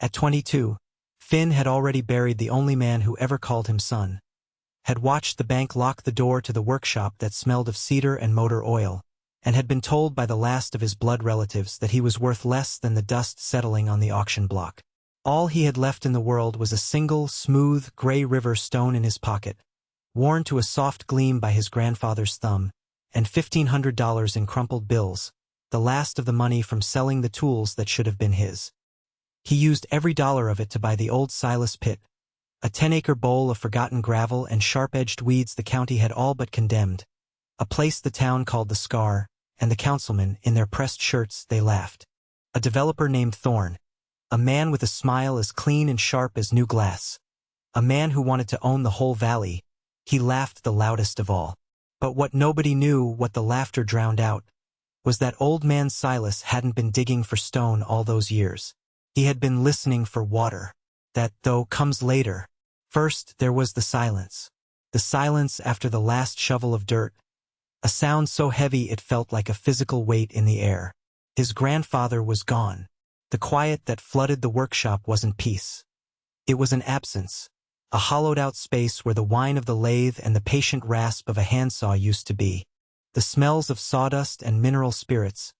At 22, Finn had already buried the only man who ever called him son, had watched the bank lock the door to the workshop that smelled of cedar and motor oil, and had been told by the last of his blood relatives that he was worth less than the dust settling on the auction block. All he had left in the world was a single, smooth, gray river stone in his pocket, worn to a soft gleam by his grandfather's thumb, and $1,500 in crumpled bills, the last of the money from selling the tools that should have been his. He used every dollar of it to buy the old Silas pit, a 10-acre bowl of forgotten gravel and sharp-edged weeds the county had all but condemned, a place the town called the Scar, and the councilmen, in their pressed shirts, they laughed. A developer named Thorne, a man with a smile as clean and sharp as new glass, a man who wanted to own the whole valley, he laughed the loudest of all. But what nobody knew, what the laughter drowned out, was that old man Silas hadn't been digging for stone all those years. He had been listening for water. That, though, comes later. First, there was the silence after the last shovel of dirt, a sound so heavy it felt like a physical weight in the air. His grandfather was gone. The quiet that flooded the workshop wasn't peace. It was an absence, a hollowed-out space where the whine of the lathe and the patient rasp of a handsaw used to be. The smells of sawdust and mineral spirits,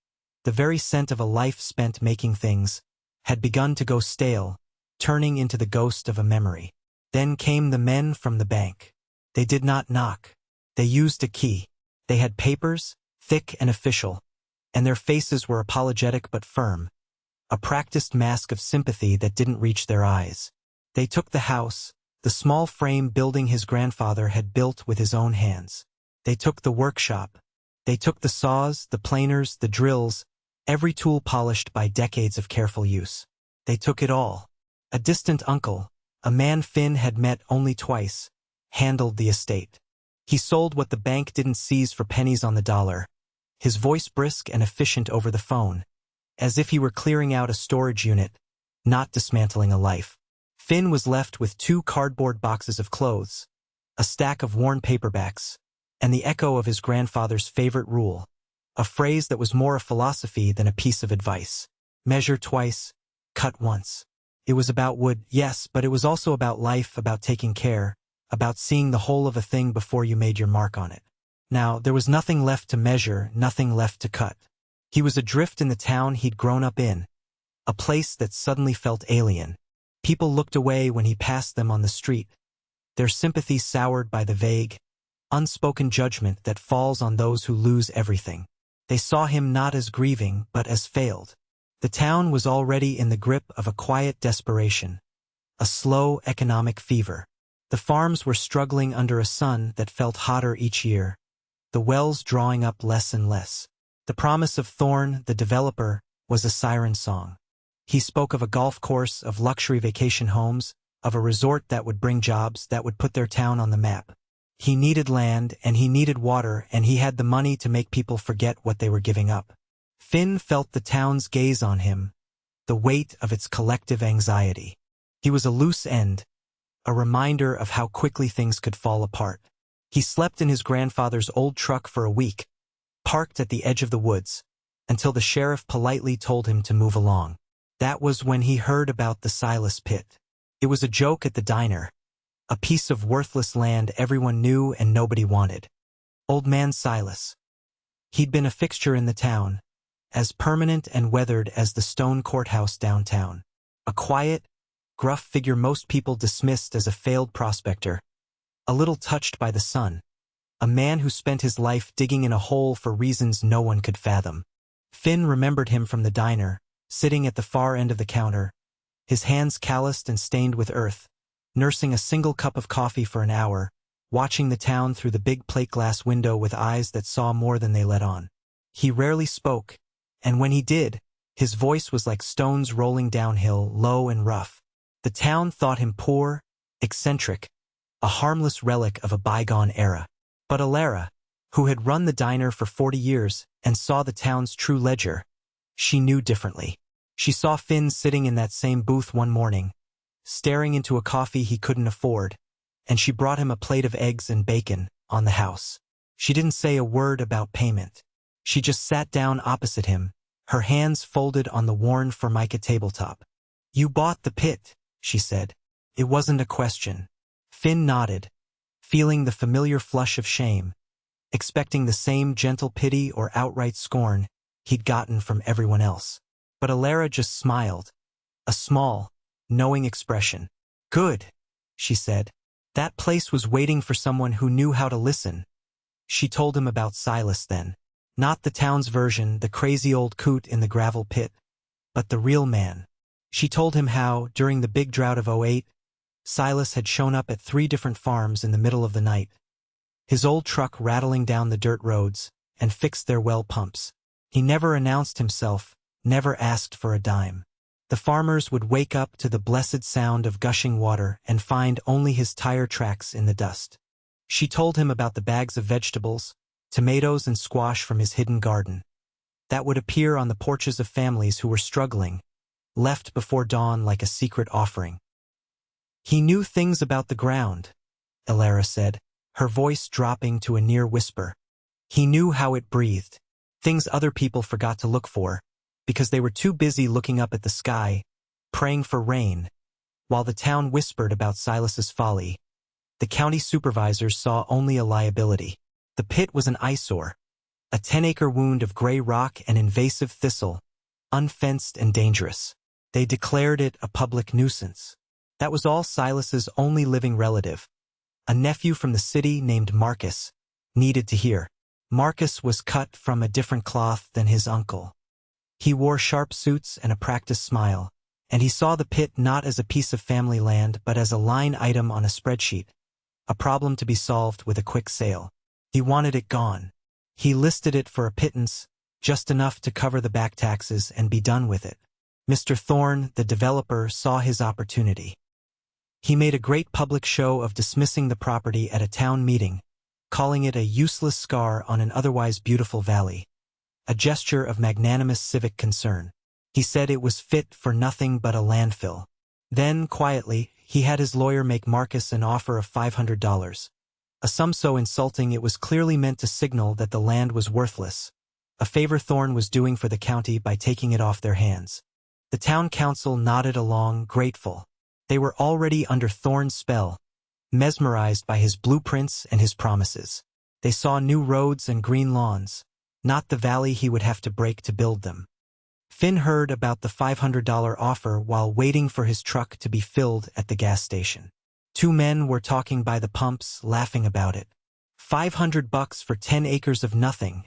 the very scent of a life spent making things, had begun to go stale, turning into the ghost of a memory. Then came the men from the bank. They did not knock. They used a key. They had papers, thick and official, and their faces were apologetic but firm, a practiced mask of sympathy that didn't reach their eyes. They took the house, the small frame building his grandfather had built with his own hands. They took the workshop. They took the saws, the planers, the drills, every tool polished by decades of careful use. They took it all. A distant uncle, a man Finn had met only twice, handled the estate. He sold what the bank didn't seize for pennies on the dollar, his voice brisk and efficient over the phone, as if he were clearing out a storage unit, not dismantling a life. Finn was left with 2 cardboard boxes of clothes, a stack of worn paperbacks, and the echo of his grandfather's favorite rule, a phrase that was more a philosophy than a piece of advice. Measure twice, cut once. It was about wood, yes, but it was also about life, about taking care, about seeing the whole of a thing before you made your mark on it. Now, there was nothing left to measure, nothing left to cut. He was adrift in the town he'd grown up in, a place that suddenly felt alien. People looked away when he passed them on the street, their sympathy soured by the vague, unspoken judgment that falls on those who lose everything. They saw him not as grieving, but as failed. The town was already in the grip of a quiet desperation, a slow economic fever. The farms were struggling under a sun that felt hotter each year, the wells drawing up less and less. The promise of Thorne, the developer, was a siren song. He spoke of a golf course, of luxury vacation homes, of a resort that would bring jobs, that would put their town on the map. He needed land, and he needed water, and he had the money to make people forget what they were giving up. Finn felt the town's gaze on him, the weight of its collective anxiety. He was a loose end, a reminder of how quickly things could fall apart. He slept in his grandfather's old truck for a week, parked at the edge of the woods, until the sheriff politely told him to move along. That was when he heard about the Silas pit. It was a joke at the diner, a piece of worthless land everyone knew and nobody wanted. Old man Silas. He'd been a fixture in the town, as permanent and weathered as the stone courthouse downtown. A quiet, gruff figure most people dismissed as a failed prospector, a little touched by the sun, a man who spent his life digging in a hole for reasons no one could fathom. Finn remembered him from the diner, sitting at the far end of the counter, his hands calloused and stained with earth, nursing a single cup of coffee for an hour, watching the town through the big plate glass window with eyes that saw more than they let on. He rarely spoke, and when he did, his voice was like stones rolling downhill, low and rough. The town thought him poor, eccentric, a harmless relic of a bygone era. But Alara, who had run the diner for 40 years and saw the town's true ledger, she knew differently. She saw Finn sitting in that same booth one morning, staring into a coffee he couldn't afford, and she brought him a plate of eggs and bacon on the house. She didn't say a word about payment. She just sat down opposite him, her hands folded on the worn Formica tabletop. "You bought the pit," she said. It wasn't a question. Finn nodded, feeling the familiar flush of shame, expecting the same gentle pity or outright scorn he'd gotten from everyone else. But Alara just smiled, a small, knowing expression. "Good," she said. That place was waiting for someone who knew how to listen. She told him about Silas then. Not the town's version, the crazy old coot in the gravel pit, but the real man. She told him how, during the big drought of '08, Silas had shown up at 3 different farms in the middle of the night, his old truck rattling down the dirt roads, and fixed their well pumps. He never announced himself, never asked for a dime. The farmers would wake up to the blessed sound of gushing water and find only his tire tracks in the dust. She told him about the bags of vegetables, tomatoes and squash from his hidden garden, that would appear on the porches of families who were struggling, left before dawn like a secret offering. He knew things about the ground, Alara said, her voice dropping to a near whisper. He knew how it breathed, things other people forgot to look for, because they were too busy looking up at the sky, praying for rain, while the town whispered about Silas's folly. The county supervisors saw only a liability. The pit was an eyesore, a 10-acre wound of gray rock and invasive thistle, unfenced and dangerous. They declared it a public nuisance. That was all Silas's only living relative, a nephew from the city named Marcus, needed to hear. Marcus was cut from a different cloth than his uncle. He wore sharp suits and a practiced smile, and he saw the pit not as a piece of family land but as a line item on a spreadsheet, a problem to be solved with a quick sale. He wanted it gone. He listed it for a pittance, just enough to cover the back taxes and be done with it. Mr. Thorne, the developer, saw his opportunity. He made a great public show of dismissing the property at a town meeting, calling it a useless scar on an otherwise beautiful valley, a gesture of magnanimous civic concern. He said it was fit for nothing but a landfill. Then, quietly, he had his lawyer make Marcus an offer of $500, a sum so insulting it was clearly meant to signal that the land was worthless, a favor Thorne was doing for the county by taking it off their hands. The town council nodded along, grateful. They were already under Thorne's spell, mesmerized by his blueprints and his promises. They saw new roads and green lawns, not the valley he would have to break to build them. Finn heard about the $500 offer while waiting for his truck to be filled at the gas station. 2 men were talking by the pumps, laughing about it. $500 for 10 acres of nothing,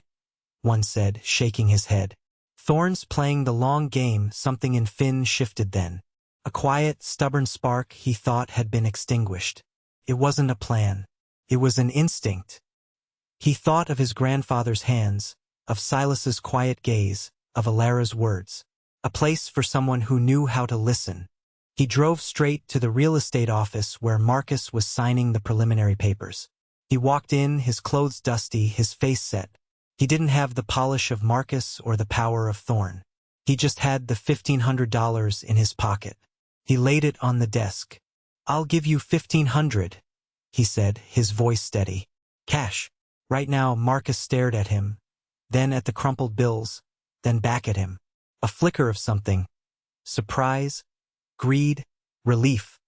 one said, shaking his head. Thorne's playing the long game. Something in Finn shifted then. A quiet, stubborn spark he thought had been extinguished. It wasn't a plan. It was an instinct. He thought of his grandfather's hands, of Silas's quiet gaze, of Alara's words. A place for someone who knew how to listen. He drove straight to the real estate office where Marcus was signing the preliminary papers. He walked in, his clothes dusty, his face set. He didn't have the polish of Marcus or the power of Thorne. He just had the $1,500 in his pocket. He laid it on the desk. "I'll give you $1,500, he said, his voice steady. "Cash." Right now, Marcus stared at him, then at the crumpled bills, then back at him. A flicker of something, surprise, greed, relief,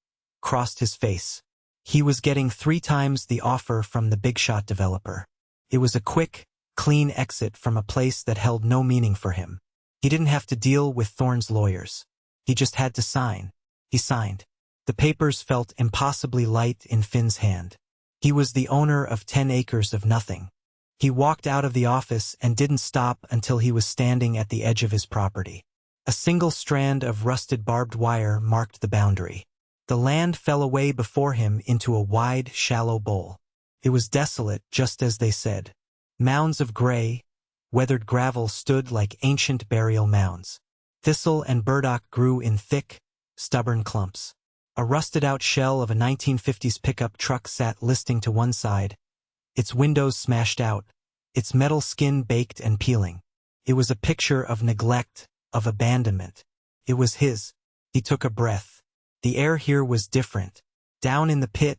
crossed his face. He was getting 3 times the offer from the big shot developer. It was a quick, clean exit from a place that held no meaning for him. He didn't have to deal with Thorne's lawyers. He just had to sign. He signed. The papers felt impossibly light in Finn's hand. He was the owner of 10 acres of nothing. He walked out of the office and didn't stop until he was standing at the edge of his property. A single strand of rusted barbed wire marked the boundary. The land fell away before him into a wide, shallow bowl. It was desolate, just as they said. Mounds of gray, weathered gravel stood like ancient burial mounds. Thistle and burdock grew in thick, stubborn clumps. A rusted-out shell of a 1950s pickup truck sat listing to one side, its windows smashed out, its metal skin baked and peeling. It was a picture of neglect, of abandonment. It was his. He took a breath. The air here was different. Down in the pit,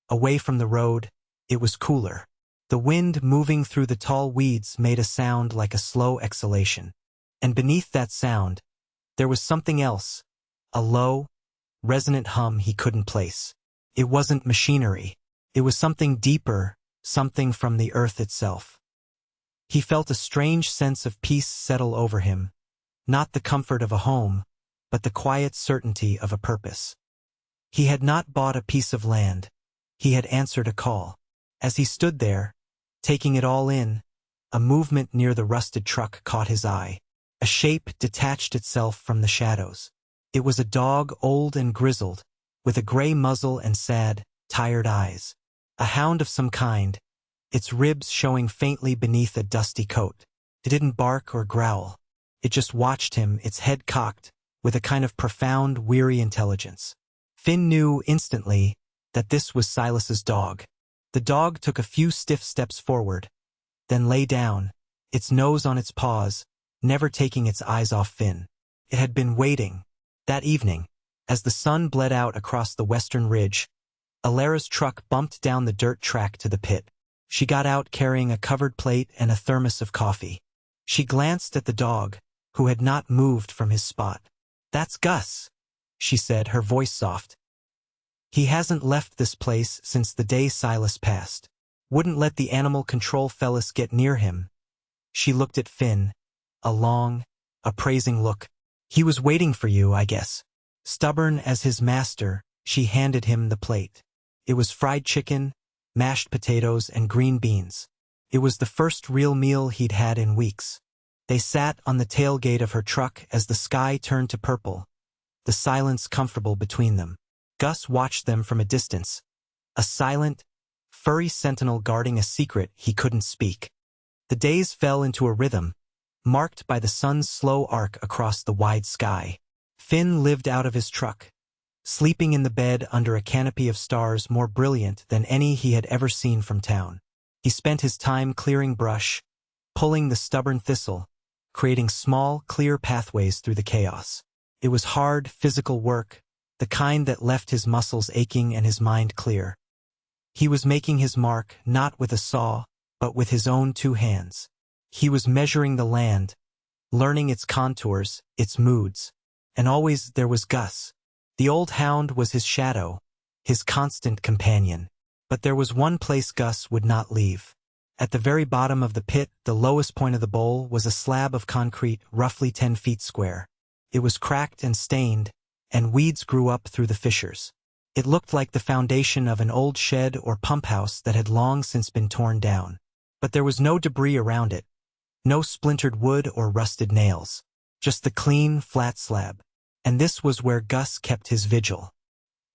away from the road, it was cooler. The wind moving through the tall weeds made a sound like a slow exhalation. And beneath that sound, there was something else, a low, resonant hum he couldn't place. It wasn't machinery. It was something deeper, something from the earth itself. He felt a strange sense of peace settle over him, not the comfort of a home, but the quiet certainty of a purpose. He had not bought a piece of land. He had answered a call. As he stood there, taking it all in, a movement near the rusted truck caught his eye. A shape detached itself from the shadows. It was a dog, old and grizzled, with a gray muzzle and sad, tired eyes. A hound of some kind, its ribs showing faintly beneath a dusty coat. It didn't bark or growl. It just watched him, its head cocked, with a kind of profound, weary intelligence. Finn knew instantly that this was Silas's dog. The dog took a few stiff steps forward, then lay down, its nose on its paws, never taking its eyes off Finn. It had been waiting. That evening, as the sun bled out across the western ridge, Alara's truck bumped down the dirt track to the pit. She got out carrying a covered plate and a thermos of coffee. She glanced at the dog, who had not moved from his spot. "That's Gus," she said, her voice soft. "He hasn't left this place since the day Silas passed. Wouldn't let the animal control fellas get near him." She looked at Finn, a long, appraising look. "He was waiting for you, I guess." Stubborn as his master, she handed him the plate. It was fried chicken, mashed potatoes, and green beans. It was the first real meal he'd had in weeks. They sat on the tailgate of her truck as the sky turned to purple, the silence comfortable between them. Gus watched them from a distance, a silent, furry sentinel guarding a secret he couldn't speak. The days fell into a rhythm, marked by the sun's slow arc across the wide sky. Finn lived out of his truck, sleeping in the bed under a canopy of stars more brilliant than any he had ever seen from town. He spent his time clearing brush, pulling the stubborn thistle, creating small, clear pathways through the chaos. It was hard, physical work, the kind that left his muscles aching and his mind clear. He was making his mark not with a saw, but with his own two hands. He was measuring the land, learning its contours, its moods. And always there was Gus. The old hound was his shadow, his constant companion. But there was one place Gus would not leave. At the very bottom of the pit, the lowest point of the bowl, was a slab of concrete roughly 10 feet square. It was cracked and stained, and weeds grew up through the fissures. It looked like the foundation of an old shed or pump house that had long since been torn down. But there was no debris around it, no splintered wood or rusted nails, just the clean, flat slab. And this was where Gus kept his vigil.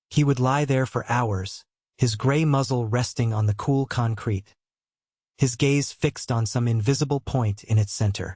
He would lie there for hours, his gray muzzle resting on the cool concrete, his gaze fixed on some invisible point in its center.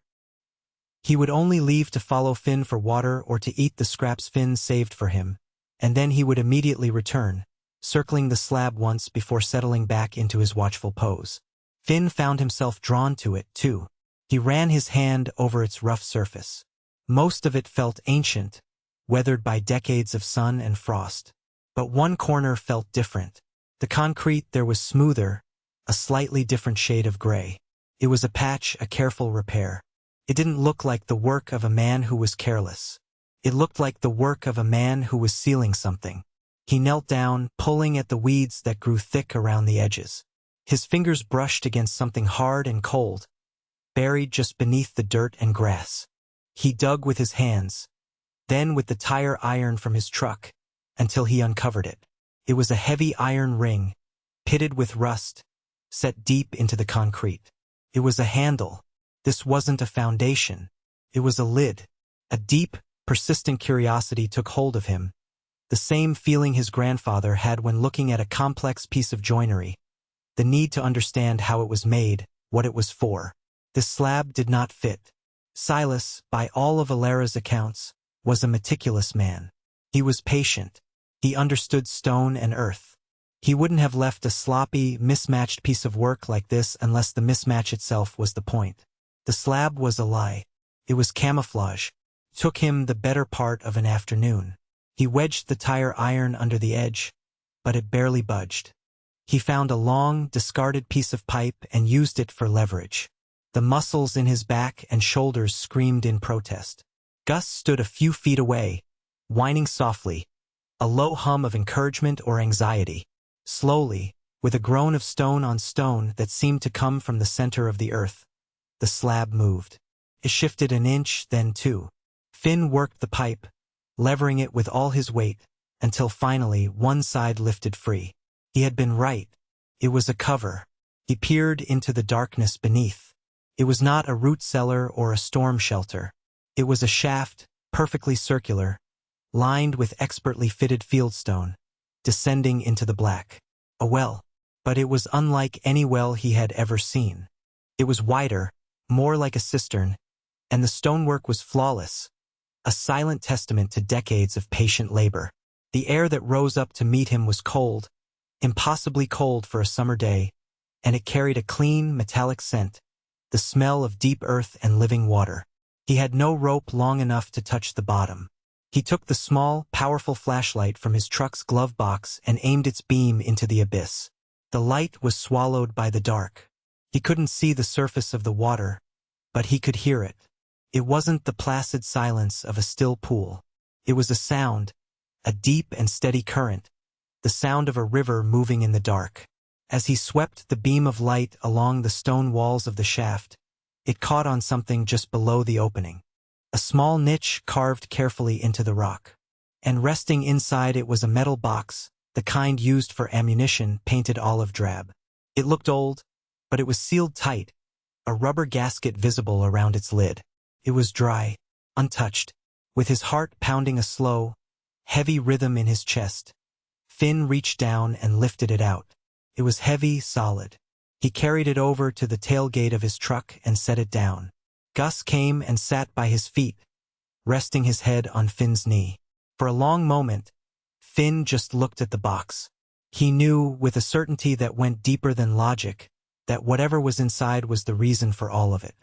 He would only leave to follow Finn for water or to eat the scraps Finn saved for him, and then he would immediately return, circling the slab once before settling back into his watchful pose. Finn found himself drawn to it, too. He ran his hand over its rough surface. Most of it felt ancient, weathered by decades of sun and frost. But one corner felt different. The concrete there was smoother, a slightly different shade of gray. It was a patch, a careful repair. It didn't look like the work of a man who was careless. It looked like the work of a man who was sealing something. He knelt down, pulling at the weeds that grew thick around the edges. His fingers brushed against something hard and cold, buried just beneath the dirt and grass. He dug with his hands, then with the tire iron from his truck, until he uncovered it. It was a heavy iron ring, pitted with rust, set deep into the concrete. It was a handle. This wasn't a foundation. It was a lid. A deep, persistent curiosity took hold of him, the same feeling his grandfather had when looking at a complex piece of joinery, the need to understand how it was made, what it was for. This slab did not fit. Silas, by all of Alara's accounts, was a meticulous man. He was patient. He understood stone and earth. He wouldn't have left a sloppy, mismatched piece of work like this unless the mismatch itself was the point. The slab was a lie. It was camouflage. It took him the better part of an afternoon. He wedged the tire iron under the edge, but it barely budged. He found a long, discarded piece of pipe and used it for leverage. The muscles in his back and shoulders screamed in protest. Gus stood a few feet away, whining softly, a low hum of encouragement or anxiety. Slowly, with a groan of stone on stone that seemed to come from the center of the earth, the slab moved. It shifted an inch, then two. Finn worked the pipe, levering it with all his weight, until finally one side lifted free. He had been right. It was a cover. He peered into the darkness beneath. It was not a root cellar or a storm shelter. It was a shaft, perfectly circular, lined with expertly fitted fieldstone, descending into the black. A well. But it was unlike any well he had ever seen. It was wider, more like a cistern, and the stonework was flawless, a silent testament to decades of patient labor. The air that rose up to meet him was cold, impossibly cold for a summer day, and it carried a clean, metallic scent, the smell of deep earth and living water. He had no rope long enough to touch the bottom. He took the small, powerful flashlight from his truck's glove box and aimed its beam into the abyss. The light was swallowed by the dark. He couldn't see the surface of the water, but he could hear it. It wasn't the placid silence of a still pool. It was a sound, a deep and steady current, the sound of a river moving in the dark. As he swept the beam of light along the stone walls of the shaft, it caught on something just below the opening. A small niche carved carefully into the rock. And resting inside it was a metal box, the kind used for ammunition, painted olive drab. It looked old, but it was sealed tight, a rubber gasket visible around its lid. It was dry, untouched, with his heart pounding a slow, heavy rhythm in his chest. Finn reached down and lifted it out. It was heavy, solid. He carried it over to the tailgate of his truck and set it down. Gus came and sat by his feet, resting his head on Finn's knee. For a long moment, Finn just looked at the box. He knew, with a certainty that went deeper than logic, that whatever was inside was the reason for all of it.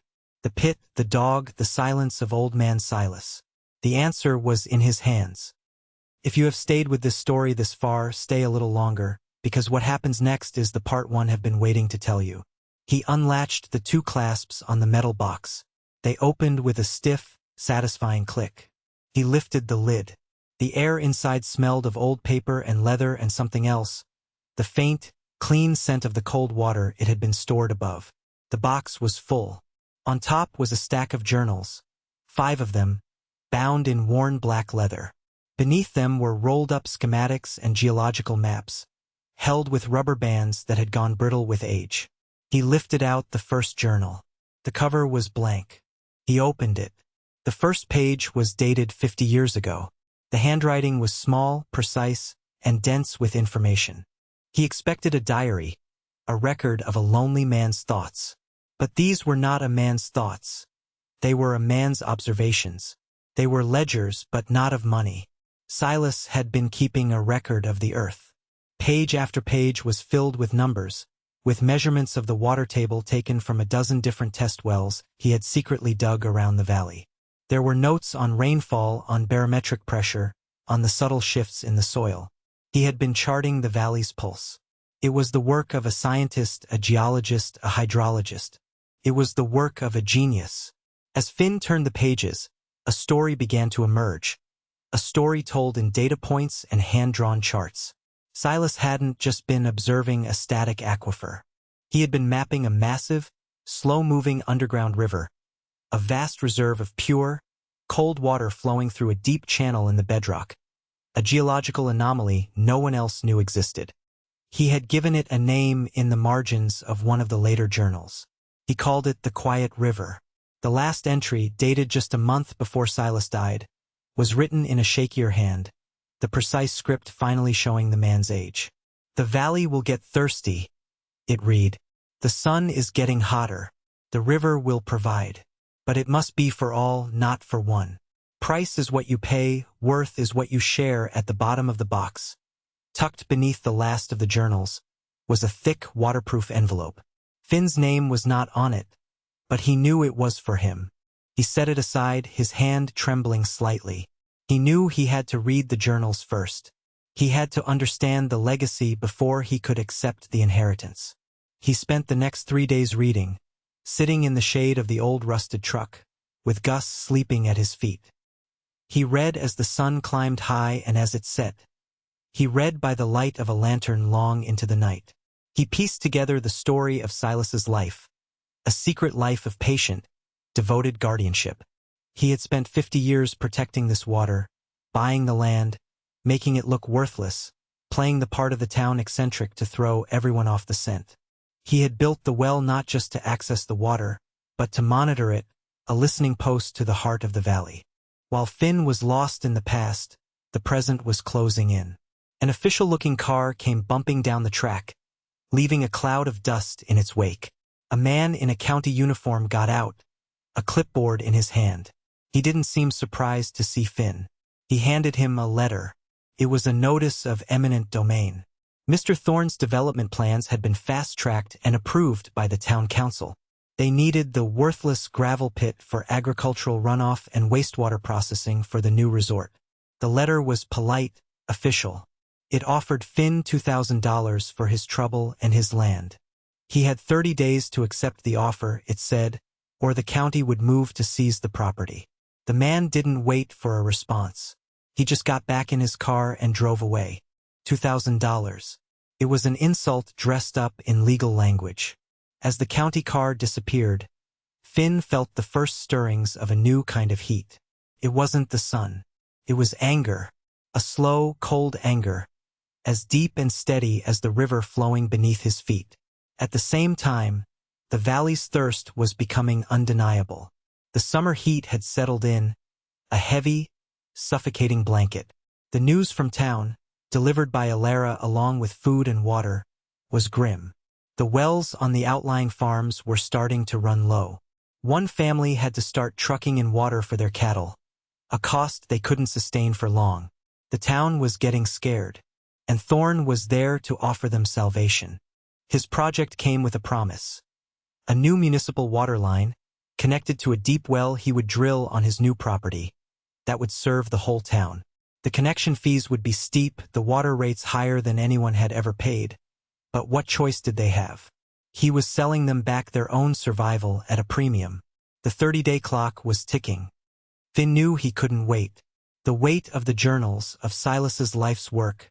The pit, the dog, the silence of old man Silas. The answer was in his hands. If you have stayed with this story this far, stay a little longer, because what happens next is the part one have been waiting to tell you. He unlatched the two clasps on the metal box. They opened with a stiff, satisfying click. He lifted the lid. The air inside smelled of old paper and leather and something else, the faint, clean scent of the cold water it had been stored above. The box was full. On top was a stack of journals, 5 of them, bound in worn black leather. Beneath them were rolled-up schematics and geological maps, held with rubber bands that had gone brittle with age. He lifted out the first journal. The cover was blank. He opened it. The first page was dated 50 years ago. The handwriting was small, precise, and dense with information. He expected a diary, a record of a lonely man's thoughts. But these were not a man's thoughts. They were a man's observations. They were ledgers, but not of money. Silas had been keeping a record of the earth. Page after page was filled with numbers, with measurements of the water table taken from a dozen different test wells he had secretly dug around the valley. There were notes on rainfall, on barometric pressure, on the subtle shifts in the soil. He had been charting the valley's pulse. It was the work of a scientist, a geologist, a hydrologist. It was the work of a genius. As Finn turned the pages, a story began to emerge. A story told in data points and hand-drawn charts. Silas hadn't just been observing a static aquifer. He had been mapping a massive, slow-moving underground river, a vast reserve of pure, cold water flowing through a deep channel in the bedrock, a geological anomaly no one else knew existed. He had given it a name in the margins of one of the later journals. He called it the Quiet River. The last entry, dated just a month before Silas died, was written in a shakier hand, the precise script finally showing the man's age. "The valley will get thirsty," it read. "The sun is getting hotter. The river will provide. But it must be for all, not for one. Price is what you pay, worth is what you share." At the bottom of the box, tucked beneath the last of the journals, was a thick, waterproof envelope. Finn's name was not on it, but he knew it was for him. He set it aside, his hand trembling slightly. He knew he had to read the journals first. He had to understand the legacy before he could accept the inheritance. He spent the next 3 days reading, sitting in the shade of the old rusted truck, with Gus sleeping at his feet. He read as the sun climbed high and as it set. He read by the light of a lantern long into the night. He pieced together the story of Silas's life, a secret life of patient, devoted guardianship. He had spent 50 years protecting this water, buying the land, making it look worthless, playing the part of the town eccentric to throw everyone off the scent. He had built the well not just to access the water, but to monitor it, a listening post to the heart of the valley. While Finn was lost in the past, the present was closing in. An official-looking car came bumping down the track, leaving a cloud of dust in its wake. A man in a county uniform got out, a clipboard in his hand. He didn't seem surprised to see Finn. He handed him a letter. It was a notice of eminent domain. Mr. Thorne's development plans had been fast-tracked and approved by the town council. They needed the worthless gravel pit for agricultural runoff and wastewater processing for the new resort. The letter was polite, official. It offered Finn $2,000 for his trouble and his land. He had 30 days to accept the offer, it said, or the county would move to seize the property. The man didn't wait for a response. He just got back in his car and drove away. $2,000. It was an insult dressed up in legal language. As the county car disappeared, Finn felt the first stirrings of a new kind of heat. It wasn't the sun. It was anger, a slow, cold anger, as deep and steady as the river flowing beneath his feet. At the same time, the valley's thirst was becoming undeniable. The summer heat had settled in, a heavy, suffocating blanket. The news from town, delivered by Alara along with food and water, was grim. The wells on the outlying farms were starting to run low. One family had to start trucking in water for their cattle, a cost they couldn't sustain for long. The town was getting scared, and Thorne was there to offer them salvation. His project came with a promise. A new municipal water line, connected to a deep well he would drill on his new property, that would serve the whole town. The connection fees would be steep, the water rates higher than anyone had ever paid. But what choice did they have? He was selling them back their own survival at a premium. The 30-day clock was ticking. Finn knew he couldn't wait. The weight of the journals of Silas's life's work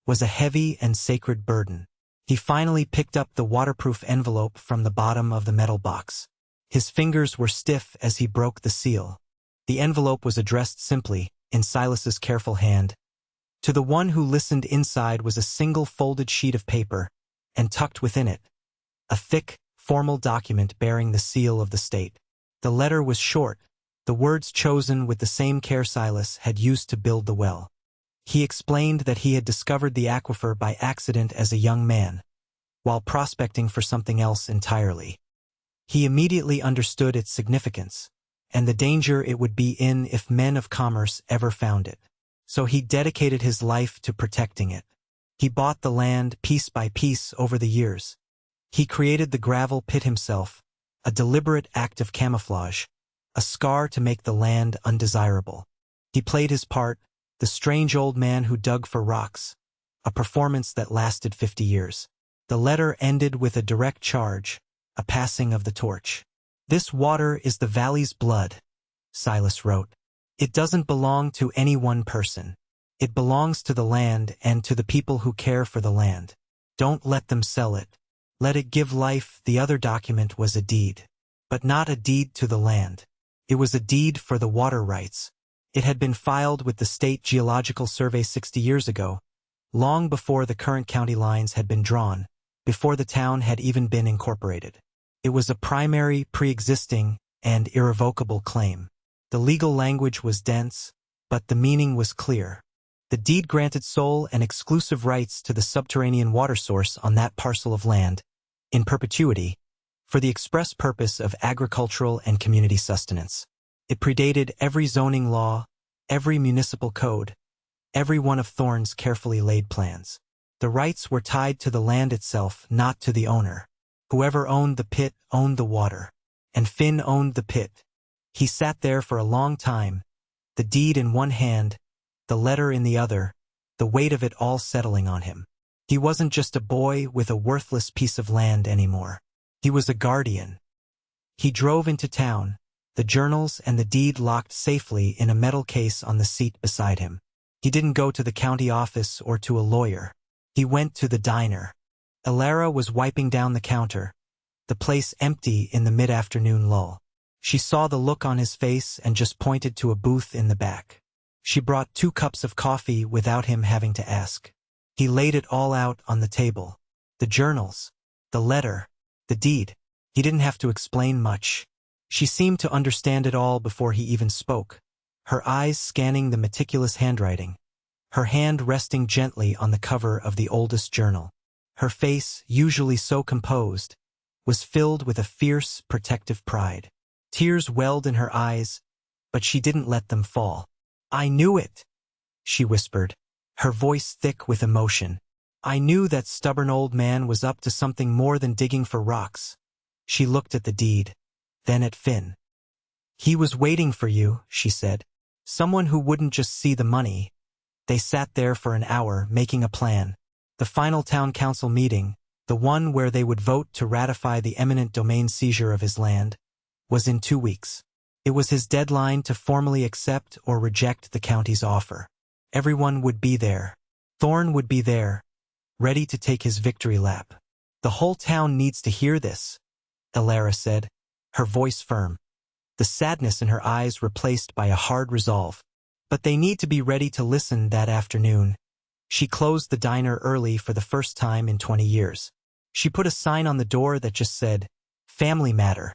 was a heavy and sacred burden. He finally picked up the waterproof envelope from the bottom of the metal box. His fingers were stiff as he broke the seal. The envelope was addressed simply, in Silas's careful hand. To the one who listened, inside was a single folded sheet of paper, and tucked within it, a thick, formal document bearing the seal of the state. The letter was short, the words chosen with the same care Silas had used to build the well. He explained that he had discovered the aquifer by accident as a young man, while prospecting for something else entirely. He immediately understood its significance, and the danger it would be in if men of commerce ever found it. So he dedicated his life to protecting it. He bought the land piece by piece over the years. He created the gravel pit himself, a deliberate act of camouflage, a scar to make the land undesirable. He played his part, the strange old man who dug for rocks, a performance that lasted 50 years. The letter ended with a direct charge, a passing of the torch. "This water is the valley's blood," Silas wrote. "It doesn't belong to any one person. It belongs to the land and to the people who care for the land. Don't let them sell it. Let it give life." The other document was a deed, but not a deed to the land. It was a deed for the water rights. It had been filed with the State Geological Survey 60 years ago, long before the current county lines had been drawn, before the town had even been incorporated. It was a primary, pre-existing, and irrevocable claim. The legal language was dense, but the meaning was clear. The deed granted sole and exclusive rights to the subterranean water source on that parcel of land, in perpetuity, for the express purpose of agricultural and community sustenance. It predated every zoning law, every municipal code, every one of Thorne's carefully laid plans. The rights were tied to the land itself, not to the owner. Whoever owned the pit owned the water, and Finn owned the pit. He sat there for a long time, the deed in one hand, the letter in the other, the weight of it all settling on him. He wasn't just a boy with a worthless piece of land anymore. He was a guardian. He drove into town, the journals and the deed locked safely in a metal case on the seat beside him. He didn't go to the county office or to a lawyer. He went to the diner. Alara was wiping down the counter, the place empty in the mid-afternoon lull. She saw the look on his face and just pointed to a booth in the back. She brought 2 cups of coffee without him having to ask. He laid it all out on the table. The journals, the letter, the deed. He didn't have to explain much. She seemed to understand it all before he even spoke, her eyes scanning the meticulous handwriting, her hand resting gently on the cover of the oldest journal. Her face, usually so composed, was filled with a fierce, protective pride. Tears welled in her eyes, but she didn't let them fall. "I knew it," she whispered, her voice thick with emotion. "I knew that stubborn old man was up to something more than digging for rocks." She looked at the deed, then at Finn. "He was waiting for you," she said. "Someone who wouldn't just see the money." They sat there for an hour, making a plan. The final town council meeting, the one where they would vote to ratify the eminent domain seizure of his land, was in 2 weeks. It was his deadline to formally accept or reject the county's offer. Everyone would be there. Thorn would be there, ready to take his victory lap. "The whole town needs to hear this," Alara said, her voice firm, the sadness in her eyes replaced by a hard resolve. "But they need to be ready to listen that afternoon." She closed the diner early for the first time in 20 years. She put a sign on the door that just said, "Family Matter."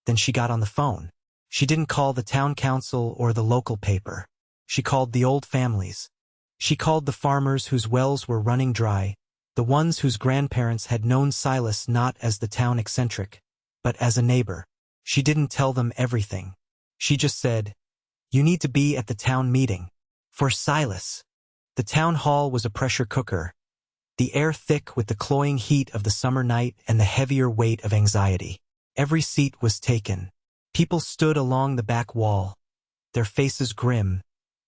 Then she got on the phone. She didn't call the town council or the local paper. She called the old families. She called the farmers whose wells were running dry, the ones whose grandparents had known Silas not as the town eccentric, but as a neighbor. She didn't tell them everything. She just said, "You need to be at the town meeting." For Silas, the town hall was a pressure cooker, the air thick with the cloying heat of the summer night and the heavier weight of anxiety. Every seat was taken. People stood along the back wall, their faces grim,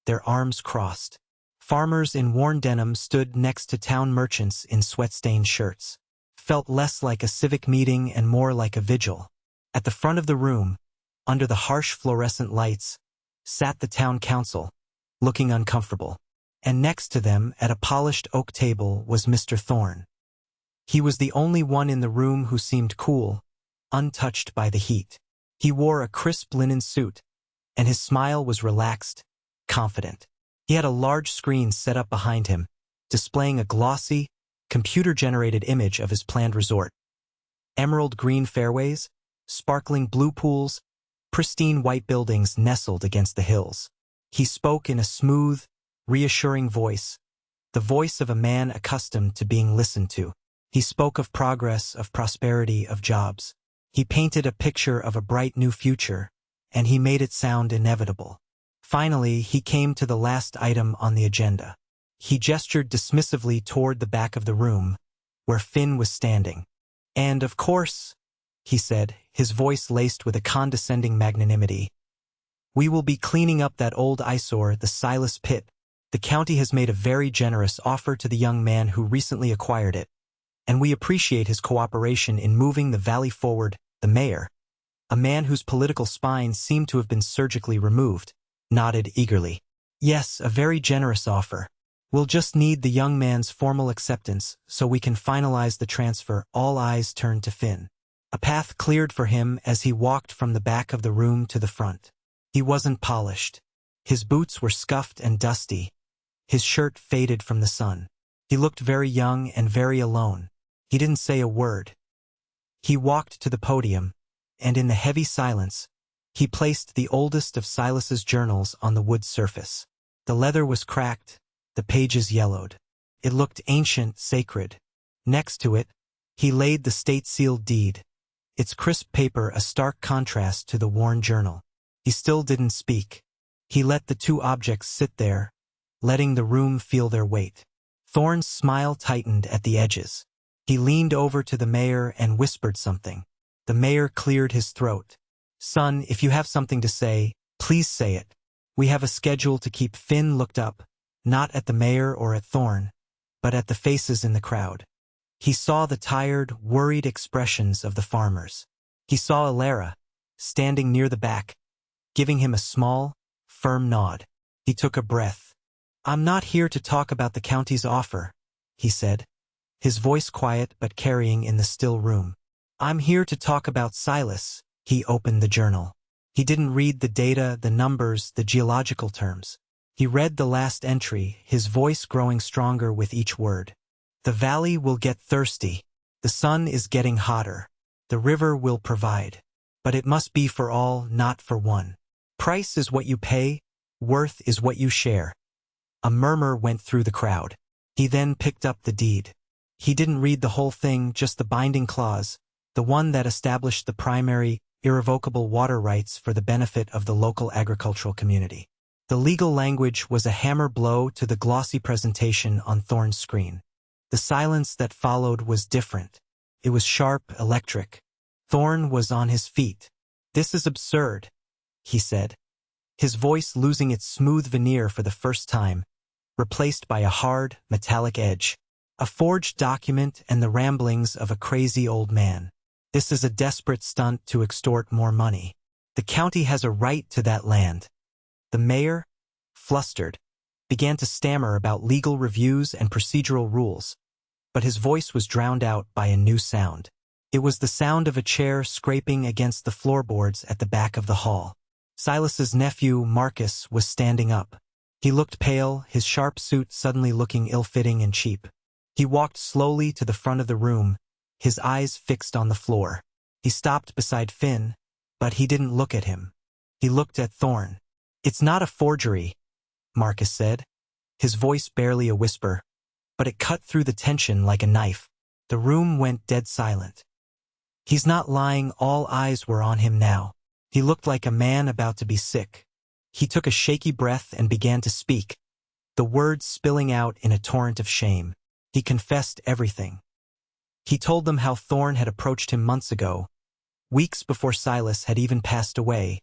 their arms crossed. Farmers in worn denim stood next to town merchants in sweat-stained shirts. Felt less like a civic meeting and more like a vigil. At the front of the room, under the harsh fluorescent lights, sat the town council, looking uncomfortable. And next to them, at a polished oak table, was Mr. Thorne. He was the only one in the room who seemed cool, untouched by the heat. He wore a crisp linen suit, and his smile was relaxed, confident. He had a large screen set up behind him, displaying a glossy, computer-generated image of his planned resort. Emerald green fairways, sparkling blue pools, pristine white buildings nestled against the hills. He spoke in a smooth, reassuring voice, the voice of a man accustomed to being listened to. He spoke of progress, of prosperity, of jobs. He painted a picture of a bright new future, and he made it sound inevitable. Finally, he came to the last item on the agenda. He gestured dismissively toward the back of the room, where Finn was standing. "And of course," he said, his voice laced with a condescending magnanimity, "we will be cleaning up that old eyesore, the Silas Pit. The county has made a very generous offer to the young man who recently acquired it, and we appreciate his cooperation in moving the valley forward." The mayor, a man whose political spine seemed to have been surgically removed, nodded eagerly. "Yes, a very generous offer. We'll just need the young man's formal acceptance so we can finalize the transfer." All eyes turned to Finn. A path cleared for him as he walked from the back of the room to the front. He wasn't polished. His boots were scuffed and dusty, his shirt faded from the sun. He looked very young and very alone. He didn't say a word. He walked to the podium, and in the heavy silence, he placed the oldest of Silas's journals on the wood surface. The leather was cracked, the pages yellowed. It looked ancient, sacred. Next to it, he laid the state-sealed deed, its crisp paper a stark contrast to the worn journal. He still didn't speak. He let the 2 objects sit there, letting the room feel their weight. Thorne's smile tightened at the edges. He leaned over to the mayor and whispered something. The mayor cleared his throat. "Son, if you have something to say, please say it." We have a schedule to keep. Finn looked up, not at the mayor or at Thorne, but at the faces in the crowd. He saw the tired, worried expressions of the farmers. He saw Alara, standing near the back, giving him a small, firm nod. He took a breath. "I'm not here to talk about the county's offer," he said, his voice quiet but carrying in the still room. "I'm here to talk about Silas." He opened the journal. He didn't read the data, the numbers, the geological terms. He read the last entry, his voice growing stronger with each word. "The valley will get thirsty. The sun is getting hotter. The river will provide. But it must be for all, not for one. Price is what you pay, worth is what you share." A murmur went through the crowd. He then picked up the deed. He didn't read the whole thing, just the binding clause, the one that established the primary, irrevocable water rights for the benefit of the local agricultural community. The legal language was a hammer blow to the glossy presentation on Thorne's screen. The silence that followed was different. It was sharp, electric. Thorne was on his feet. "This is absurd," he said, his voice losing its smooth veneer for the first time, replaced by a hard, metallic edge. "A forged document and the ramblings of a crazy old man. This is a desperate stunt to extort more money. The county has a right to that land." The mayor, flustered, began to stammer about legal reviews and procedural rules, but his voice was drowned out by a new sound. It was the sound of a chair scraping against the floorboards at the back of the hall. Silas's nephew, Marcus, was standing up. He looked pale, his sharp suit suddenly looking ill-fitting and cheap. He walked slowly to the front of the room, his eyes fixed on the floor. He stopped beside Finn, but he didn't look at him. He looked at Thorne. "It's not a forgery," Marcus said, his voice barely a whisper, but it cut through the tension like a knife. The room went dead silent. "He's not lying." All eyes were on him now. He looked like a man about to be sick. He took a shaky breath and began to speak, the words spilling out in a torrent of shame. He confessed everything. He told them how Thorne had approached him months ago, weeks before Silas had even passed away,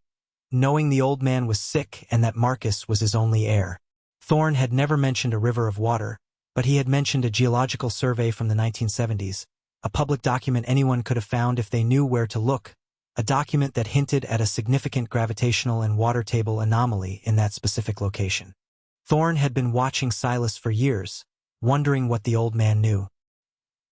knowing the old man was sick and that Marcus was his only heir. Thorne had never mentioned a river of water, but he had mentioned a geological survey from the 1970s, a public document anyone could have found if they knew where to look, a document that hinted at a significant gravitational and water table anomaly in that specific location. Thorne had been watching Silas for years, wondering what the old man knew.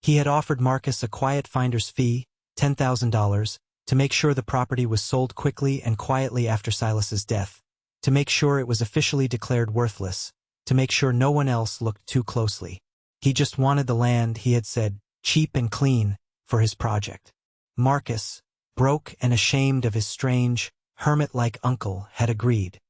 He had offered Marcus a quiet finder's fee, $10,000, to make sure the property was sold quickly and quietly after Silas's death, to make sure it was officially declared worthless, to make sure no one else looked too closely. He just wanted the land, he had said, cheap and clean, for his project. Marcus, broke and ashamed of his strange, hermit-like uncle, had agreed.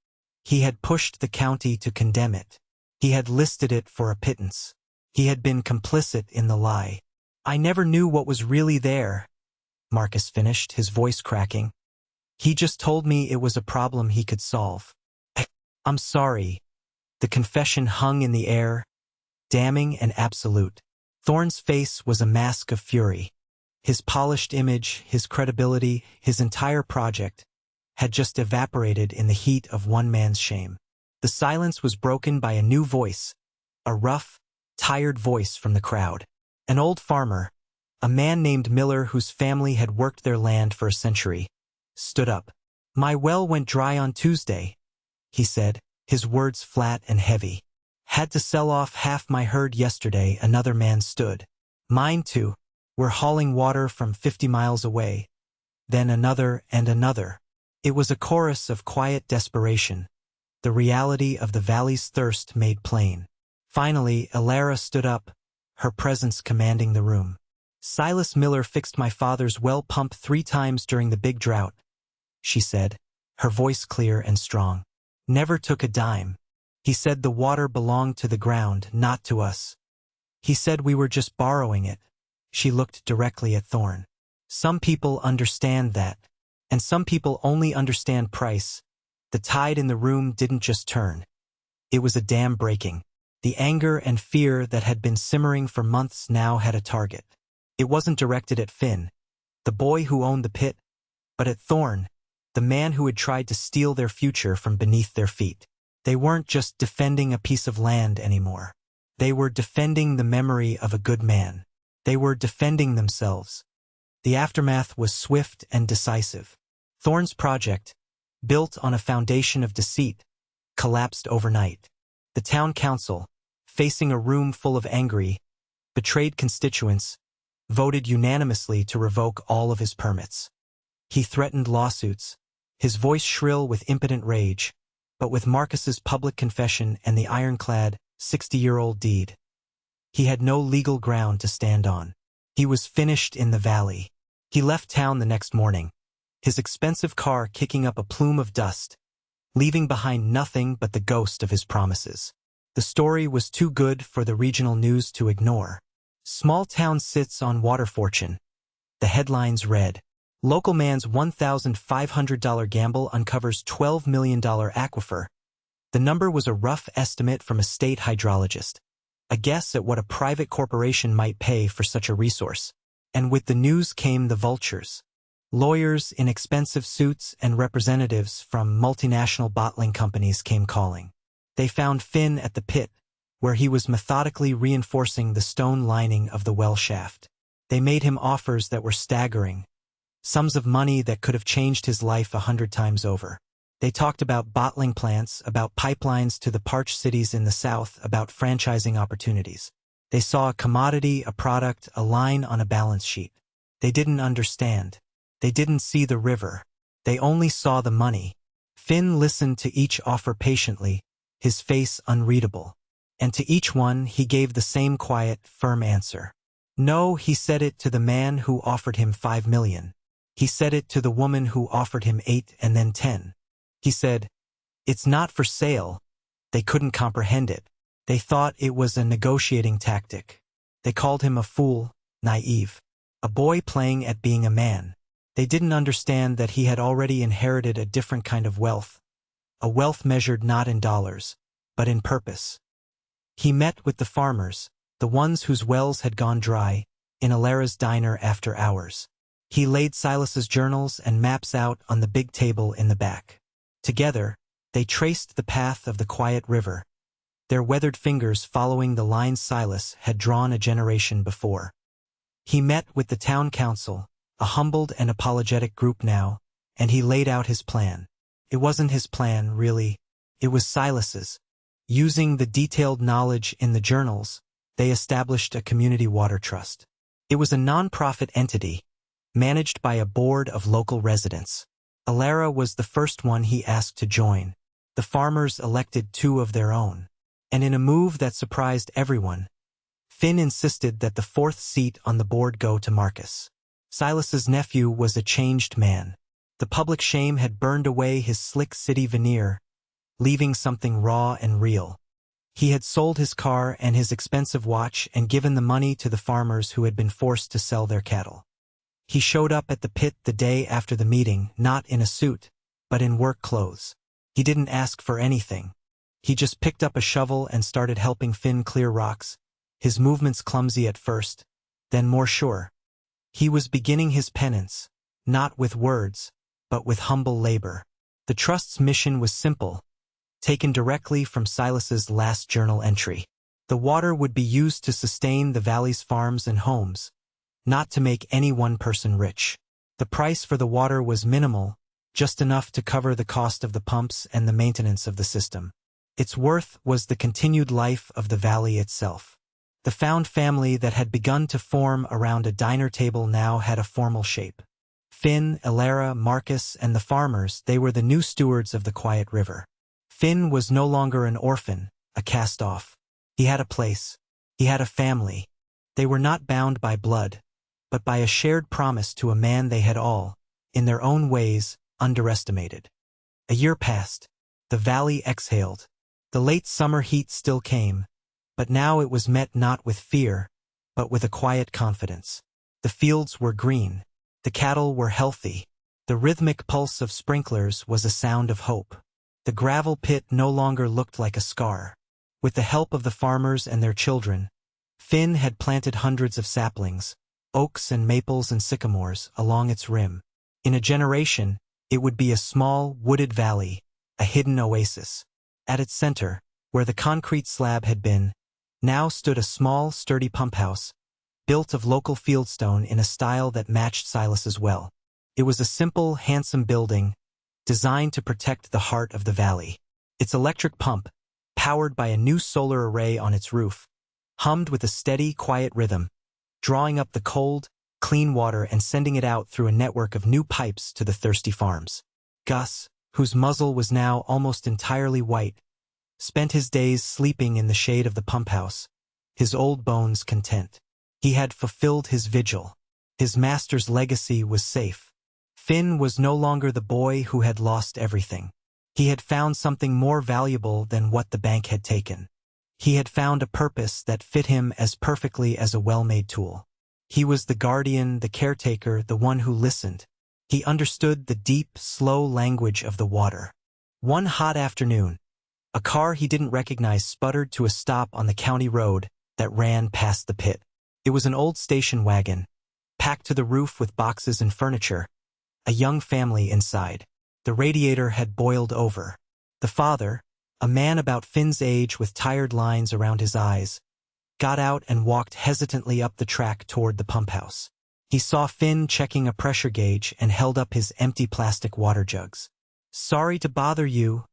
He had pushed the county to condemn it. He had listed it for a pittance. He had been complicit in the lie. "I never knew what was really there," Marcus finished, his voice cracking. "He just told me it was a problem he could solve." "I'm sorry." The confession hung in the air, damning and absolute. Thorne's face was a mask of fury. His polished image, his credibility, his entire project had just evaporated in the heat of one man's shame. The silence was broken by a new voice, a rough, tired voice from the crowd. An old farmer, a man named Miller whose family had worked their land for a century, stood up. "My well went dry on Tuesday," he said, his words flat and heavy. "Had to sell off half my herd yesterday." Another man stood. "Mine too. We're hauling water from 50 miles away." Then another and another. It was a chorus of quiet desperation, the reality of the valley's thirst made plain. Finally, Elara stood up, her presence commanding the room. "Silas Miller fixed my father's well pump 3 times during the big drought," she said, her voice clear and strong. "Never took a dime. He said the water belonged to the ground, not to us. He said we were just borrowing it." She looked directly at Thorne. "Some people understand that, and some people only understand price." The tide in the room didn't just turn. It was a dam breaking. The anger and fear that had been simmering for months now had a target. It wasn't directed at Finn, the boy who owned the pit, but at Thorne, the man who had tried to steal their future from beneath their feet. They weren't just defending a piece of land anymore. They were defending the memory of a good man. They were defending themselves. The aftermath was swift and decisive. Thorne's project, built on a foundation of deceit, collapsed overnight. The town council, facing a room full of angry, betrayed constituents, voted unanimously to revoke all of his permits. He threatened lawsuits, his voice shrill with impotent rage, but with Marcus's public confession and the ironclad, 60-year-old deed, he had no legal ground to stand on. He was finished in the valley. He left town the next morning, his expensive car kicking up a plume of dust, leaving behind nothing but the ghost of his promises. The story was too good for the regional news to ignore. Small town sits on water fortune. The headlines read, "Local man's $1,500 gamble uncovers $12 million aquifer." The number was a rough estimate from a state hydrologist, a guess at what a private corporation might pay for such a resource. And with the news came the vultures. Lawyers in expensive suits and representatives from multinational bottling companies came calling. They found Finn at the pit, where he was methodically reinforcing the stone lining of the well shaft. They made him offers that were staggering, sums of money that could have changed his life 100 times over. They talked about bottling plants, about pipelines to the parched cities in the south, about franchising opportunities. They saw a commodity, a product, a line on a balance sheet. They didn't understand. They didn't see the river. They only saw the money. Finn listened to each offer patiently, his face unreadable. And to each one he gave the same quiet, firm answer. No, he said it to the man who offered him $5 million. He said it to the woman who offered him 8 and then 10. He said, "It's not for sale." They couldn't comprehend it. They thought it was a negotiating tactic. They called him a fool, naive, a boy playing at being a man. They didn't understand that he had already inherited a different kind of wealth, a wealth measured not in dollars, but in purpose. He met with the farmers, the ones whose wells had gone dry, in Alara's diner after hours. He laid Silas's journals and maps out on the big table in the back. Together, they traced the path of the quiet river, their weathered fingers following the lines Silas had drawn a generation before. He met with the town council, a humbled and apologetic group now, and he laid out his plan. It wasn't his plan, really. It was Silas's. Using the detailed knowledge in the journals, they established a community water trust. It was a non-profit entity, managed by a board of local residents. Alara was the first one he asked to join. The farmers elected 2 of their own. And in a move that surprised everyone, Finn insisted that the 4th seat on the board go to Marcus. Silas's nephew was a changed man. The public shame had burned away his slick city veneer, leaving something raw and real. He had sold his car and his expensive watch and given the money to the farmers who had been forced to sell their cattle. He showed up at the pit the day after the meeting, not in a suit, but in work clothes. He didn't ask for anything. He just picked up a shovel and started helping Finn clear rocks, his movements clumsy at first, then more sure. He was beginning his penance, not with words, but with humble labor. The trust's mission was simple, taken directly from Silas's last journal entry. The water would be used to sustain the valley's farms and homes, not to make any one person rich. The price for the water was minimal, just enough to cover the cost of the pumps and the maintenance of the system. Its worth was the continued life of the valley itself. The found family that had begun to form around a diner table now had a formal shape. Finn, Alara, Marcus, and the farmers, they were the new stewards of the quiet river. Finn was no longer an orphan, a cast-off. He had a place. He had a family. They were not bound by blood, but by a shared promise to a man they had all, in their own ways, underestimated. A year passed. The valley exhaled. The late summer heat still came, but now it was met not with fear, but with a quiet confidence. The fields were green. The cattle were healthy. The rhythmic pulse of sprinklers was a sound of hope. The gravel pit no longer looked like a scar. With the help of the farmers and their children, Finn had planted hundreds of saplings, oaks and maples and sycamores, along its rim. In a generation, it would be a small, wooded valley, a hidden oasis. At its center, where the concrete slab had been, now stood a small, sturdy pump house, built of local fieldstone in a style that matched Silas's well. It was a simple, handsome building, designed to protect the heart of the valley. Its electric pump, powered by a new solar array on its roof, hummed with a steady, quiet rhythm, drawing up the cold, clean water and sending it out through a network of new pipes to the thirsty farms. Gus, whose muzzle was now almost entirely white, spent his days sleeping in the shade of the pump house, his old bones content. He had fulfilled his vigil. His master's legacy was safe. Finn was no longer the boy who had lost everything. He had found something more valuable than what the bank had taken. He had found a purpose that fit him as perfectly as a well-made tool. He was the guardian, the caretaker, the one who listened. He understood the deep, slow language of the water. One hot afternoon, a car he didn't recognize sputtered to a stop on the county road that ran past the pit. It was an old station wagon, packed to the roof with boxes and furniture, a young family inside. The radiator had boiled over. The father, a man about Finn's age with tired lines around his eyes, got out and walked hesitantly up the track toward the pump house. He saw Finn checking a pressure gauge and held up his empty plastic water jugs. "Sorry to bother you,"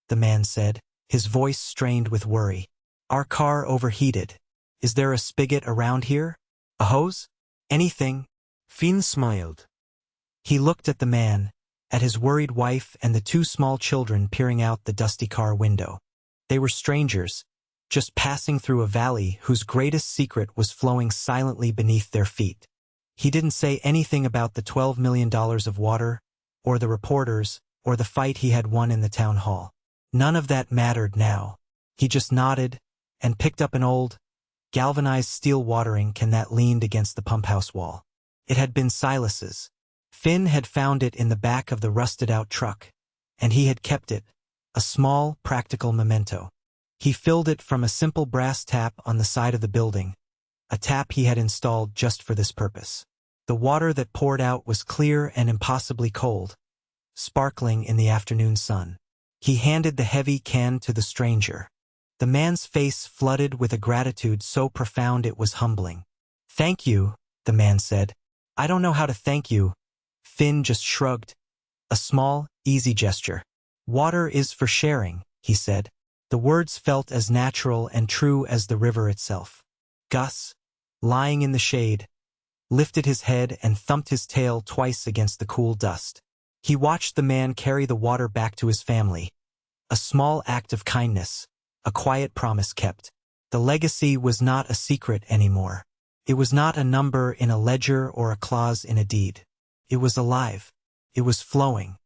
the man said, his voice strained with worry. "Our car overheated. Is there a spigot around here? A hose? Anything?" Finn smiled. He looked at the man, at his worried wife and the two small children peering out the dusty car window. They were strangers, just passing through a valley whose greatest secret was flowing silently beneath their feet. He didn't say anything about the $12 million of water, or the reporters, or the fight he had won in the town hall. None of that mattered now. He just nodded and picked up an old, galvanized steel watering can that leaned against the pump house wall. It had been Silas's. Finn had found it in the back of the rusted-out truck, and he had kept it, a small, practical memento. He filled it from a simple brass tap on the side of the building, a tap he had installed just for this purpose. The water that poured out was clear and impossibly cold, sparkling in the afternoon sun. He handed the heavy can to the stranger. The man's face flooded with a gratitude so profound it was humbling. "Thank you," the man said. "I don't know how to thank you." Finn just shrugged. A small, easy gesture. "Water is for sharing," he said. The words felt as natural and true as the river itself. Gus, lying in the shade, lifted his head and thumped his tail twice against the cool dust. He watched the man carry the water back to his family. A small act of kindness, a quiet promise kept. The legacy was not a secret anymore. It was not a number in a ledger or a clause in a deed. It was alive. It was flowing.